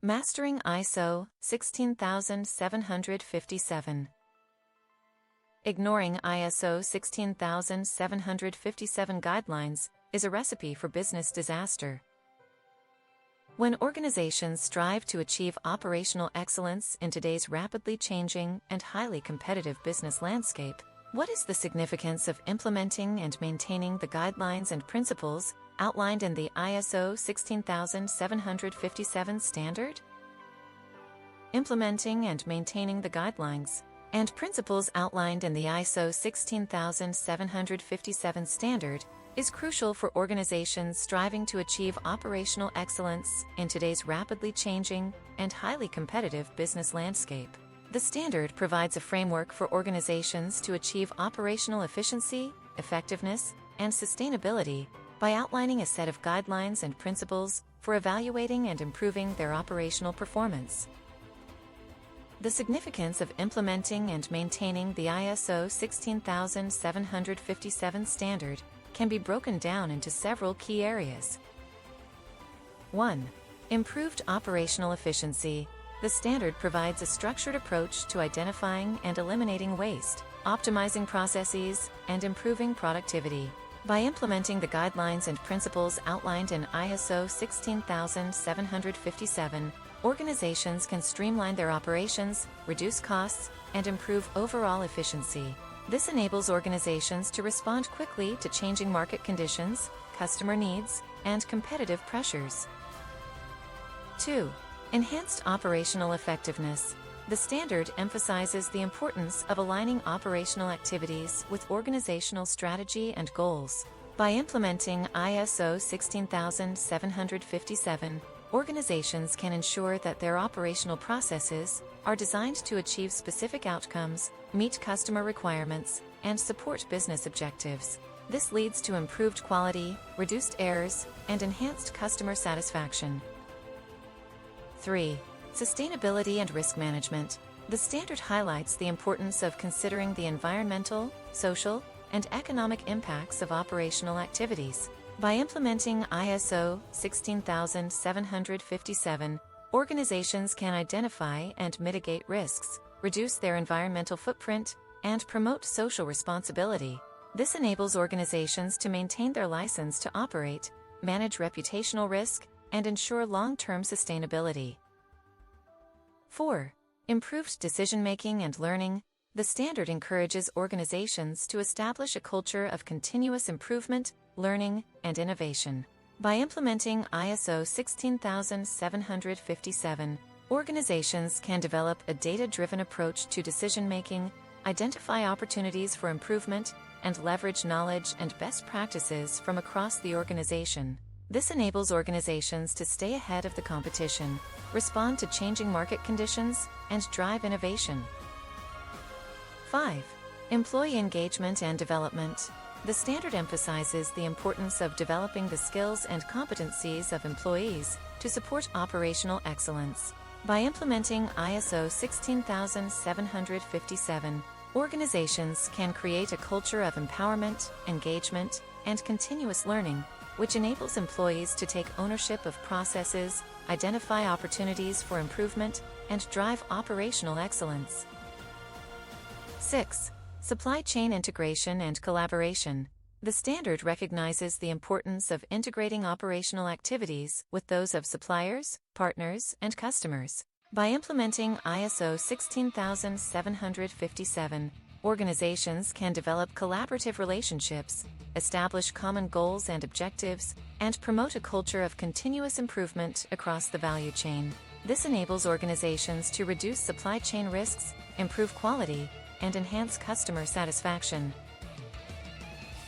Mastering ISO 16757. Ignoring ISO 16757 guidelines is a recipe for business disaster. When organizations strive to achieve operational excellence in today's rapidly changing and highly competitive business landscape, what is the significance of implementing and maintaining the guidelines and principles outlined in the ISO 16757 standard? Implementing and maintaining the guidelines and principles outlined in the ISO 16757 standard is crucial for organizations striving to achieve operational excellence in today's rapidly changing and highly competitive business landscape. The standard provides a framework for organizations to achieve operational efficiency, effectiveness, and sustainability by outlining a set of guidelines and principles for evaluating and improving their operational performance. The significance of implementing and maintaining the ISO 16757 standard can be broken down into several key areas. 1. Improved operational efficiency. The standard provides a structured approach to identifying and eliminating waste, optimizing processes, and improving productivity. By implementing the guidelines and principles outlined in ISO 16757, organizations can streamline their operations, reduce costs, and improve overall efficiency. This enables organizations to respond quickly to changing market conditions, customer needs, and competitive pressures. 2. Enhanced operational effectiveness. The standard emphasizes the importance of aligning operational activities with organizational strategy and goals. By implementing ISO 16757, organizations can ensure that their operational processes are designed to achieve specific outcomes, meet customer requirements, and support business objectives. This leads to improved quality, reduced errors, and enhanced customer satisfaction. 3. Sustainability and risk management. The standard highlights the importance of considering the environmental, social, and economic impacts of operational activities. By implementing ISO 16757, organizations can identify and mitigate risks, reduce their environmental footprint, and promote social responsibility. This enables organizations to maintain their license to operate, manage reputational risk, and ensure long-term sustainability. 4. Improved decision-making and learning. The standard encourages organizations to establish a culture of continuous improvement, learning, and innovation. By implementing ISO 16757, organizations can develop a data-driven approach to decision-making, identify opportunities for improvement, and leverage knowledge and best practices from across the organization. This enables organizations to stay ahead of the competition, respond to changing market conditions, and drive innovation. 5. Employee engagement and development. The standard emphasizes the importance of developing the skills and competencies of employees to support operational excellence. By implementing ISO 16757, organizations can create a culture of empowerment, engagement, and continuous learning, which enables employees to take ownership of processes, identify opportunities for improvement, and drive operational excellence. 6. Supply chain integration and collaboration. The standard recognizes the importance of integrating operational activities with those of suppliers, partners, and customers. By implementing ISO 16757, organizations can develop collaborative relationships, establish common goals and objectives, and promote a culture of continuous improvement across the value chain. This enables organizations to reduce supply chain risks, improve quality, and enhance customer satisfaction.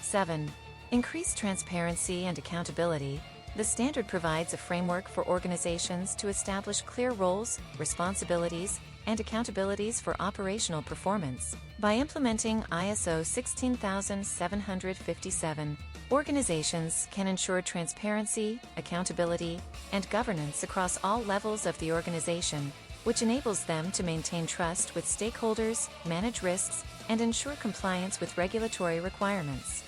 7. Increased transparency and accountability. The standard provides a framework for organizations to establish clear roles, responsibilities, and accountabilities for operational performance. By implementing ISO 16757, organizations can ensure transparency, accountability, and governance across all levels of the organization, which enables them to maintain trust with stakeholders, manage risks, and ensure compliance with regulatory requirements.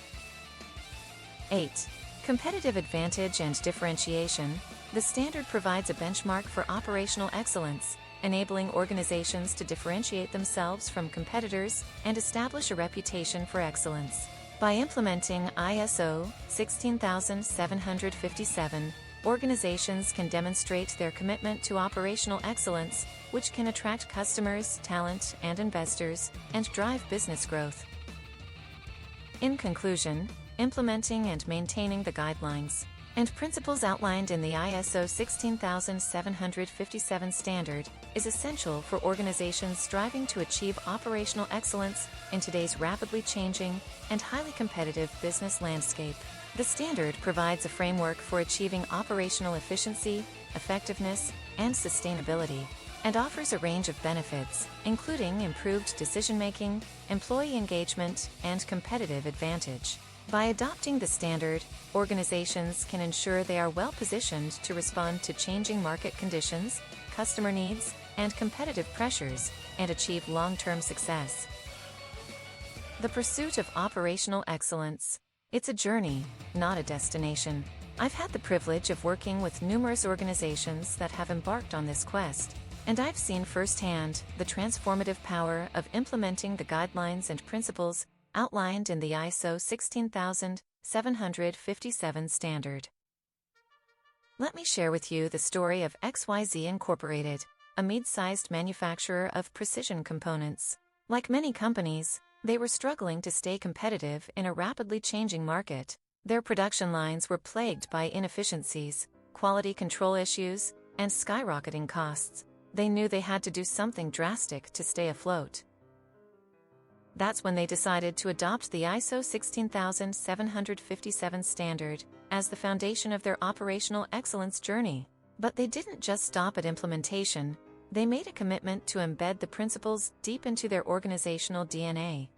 8. Competitive advantage and differentiation. The standard provides a benchmark for operational excellence, enabling organizations to differentiate themselves from competitors and establish a reputation for excellence. By implementing ISO 16757, organizations can demonstrate their commitment to operational excellence, which can attract customers, talent, and investors, and drive business growth. In conclusion, implementing and maintaining the guidelines and principles outlined in the ISO 16757 standard is essential for organizations striving to achieve operational excellence in today's rapidly changing and highly competitive business landscape. The standard provides a framework for achieving operational efficiency, effectiveness, and sustainability, and offers a range of benefits, including improved decision-making, employee engagement, and competitive advantage. By adopting the standard, organizations can ensure they are well-positioned to respond to changing market conditions, customer needs, and competitive pressures, and achieve long-term success. The pursuit of operational excellence. It's a journey, not a destination. I've had the privilege of working with numerous organizations that have embarked on this quest, and I've seen firsthand the transformative power of implementing the guidelines and principles outlined in the ISO 16757 standard. Let me share with you the story of XYZ Incorporated, a mid-sized manufacturer of precision components. Like many companies, they were struggling to stay competitive in a rapidly changing market. Their production lines were plagued by inefficiencies, quality control issues, and skyrocketing costs. They knew they had to do something drastic to stay afloat. That's when they decided to adopt the ISO 16757 standard as the foundation of their operational excellence journey. But they didn't just stop at implementation. They made a commitment to embed the principles deep into their organizational DNA.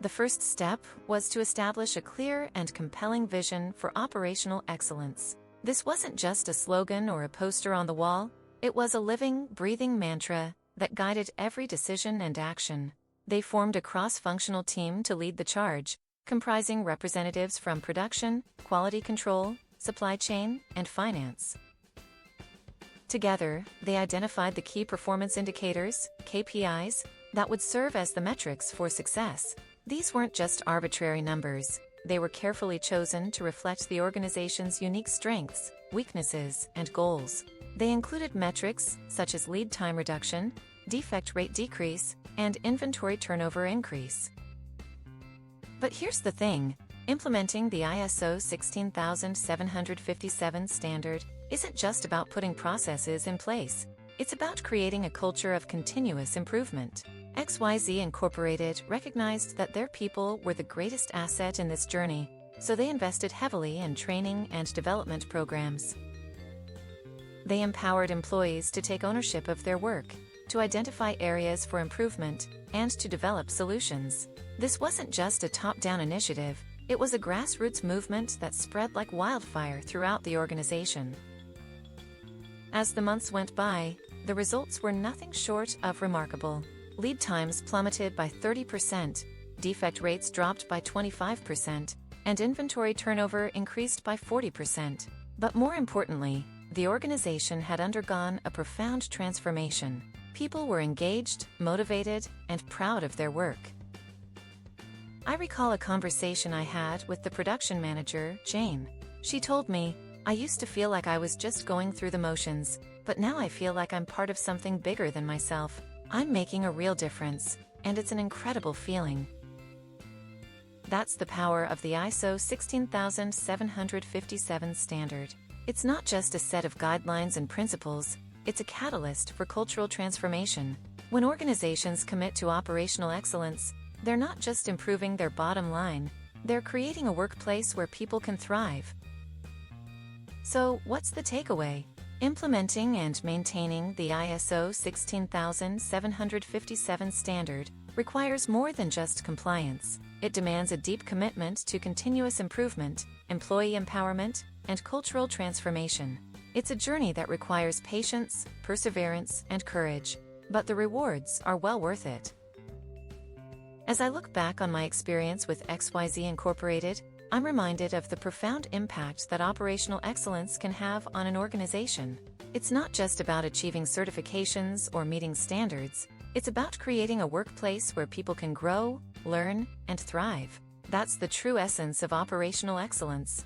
The first step was to establish a clear and compelling vision for operational excellence. This wasn't just a slogan or a poster on the wall, it was a living, breathing mantra that guided every decision and action. They formed a cross-functional team to lead the charge, comprising representatives from production, quality control, supply chain, and finance. Together, they identified the key performance indicators, KPIs, that would serve as the metrics for success. These weren't just arbitrary numbers. They were carefully chosen to reflect the organization's unique strengths, weaknesses, and goals. They included metrics such as lead time reduction, defect rate decrease, and inventory turnover increase. But here's the thing, implementing the ISO 16757 standard isn't just about putting processes in place. It's about creating a culture of continuous improvement. XYZ Incorporated recognized that their people were the greatest asset in this journey, so they invested heavily in training and development programs. They empowered employees to take ownership of their work, to identify areas for improvement, and to develop solutions. This wasn't just a top-down initiative, it was a grassroots movement that spread like wildfire throughout the organization. As the months went by, the results were nothing short of remarkable. Lead times plummeted by 30%, defect rates dropped by 25%, and inventory turnover increased by 40%. But more importantly, the organization had undergone a profound transformation. People were engaged, motivated, and proud of their work. I recall a conversation I had with the production manager, Jane. She told me, "I used to feel like I was just going through the motions, but now I feel like I'm part of something bigger than myself. I'm making a real difference, and it's an incredible feeling." That's the power of the ISO 16757 standard. It's not just a set of guidelines and principles, it's a catalyst for cultural transformation. When organizations commit to operational excellence, they're not just improving their bottom line, they're creating a workplace where people can thrive. So, what's the takeaway? Implementing and maintaining the ISO 16757 standard requires more than just compliance. It demands a deep commitment to continuous improvement, employee empowerment, and cultural transformation. It's a journey that requires patience, perseverance, and courage, but the rewards are well worth it. As I look back on my experience with XYZ Incorporated, I'm reminded of the profound impact that operational excellence can have on an organization. It's not just about achieving certifications or meeting standards, it's about creating a workplace where people can grow, learn, and thrive. That's the true essence of operational excellence.